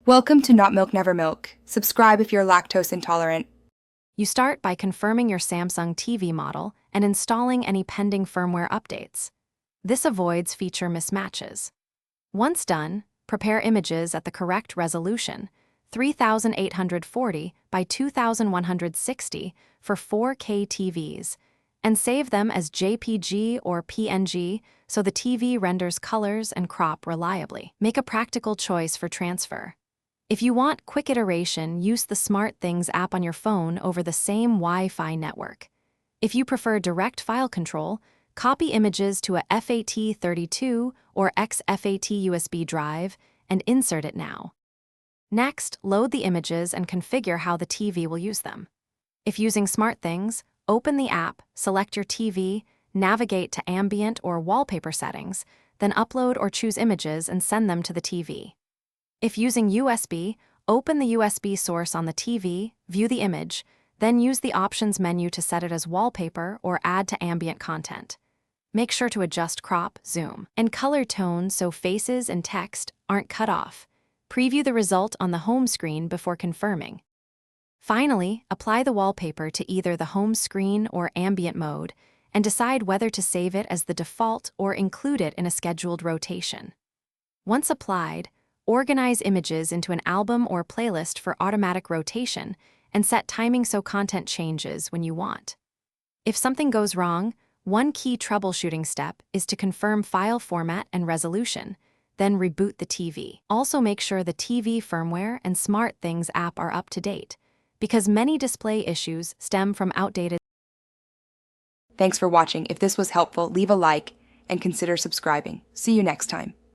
Welcome to Not Milk Never Milk. Subscribe if you're lactose intolerant. You start by confirming your Samsung TV model and installing any pending firmware updates. This avoids feature mismatches. Once done, prepare images at the correct resolution, 3840 by 2160 for 4K TVs, and save them as JPG or PNG so the TV renders colors and crop reliably. Make a practical choice for transfer. If you want quick iteration, use the SmartThings app on your phone over the same Wi-Fi network. If you prefer direct file control, copy images to a FAT32 or XFAT USB drive and insert it now. Next, load the images and configure how the TV will use them. If using SmartThings, open the app, select your TV, navigate to ambient or wallpaper settings, then upload or choose images and send them to the TV. If using USB, open the USB source on the TV, view the image, then use the options menu to set it as wallpaper or add to ambient content. Make sure to adjust crop, zoom, and color tone so faces and text aren't cut off. Preview the result on the home screen before confirming. Finally, apply the wallpaper to either the home screen or ambient mode and decide whether to save it as the default or include it in a scheduled rotation. Once applied, organize images into an album or playlist for automatic rotation and set timing so content changes when you want. If something goes wrong, one key troubleshooting step is to confirm file format and resolution, then reboot the TV. Also make sure the TV firmware and SmartThings app are up to date, because many display issues stem from outdated. Thanks for watching. If this was helpful, leave a like and consider subscribing. See you next time.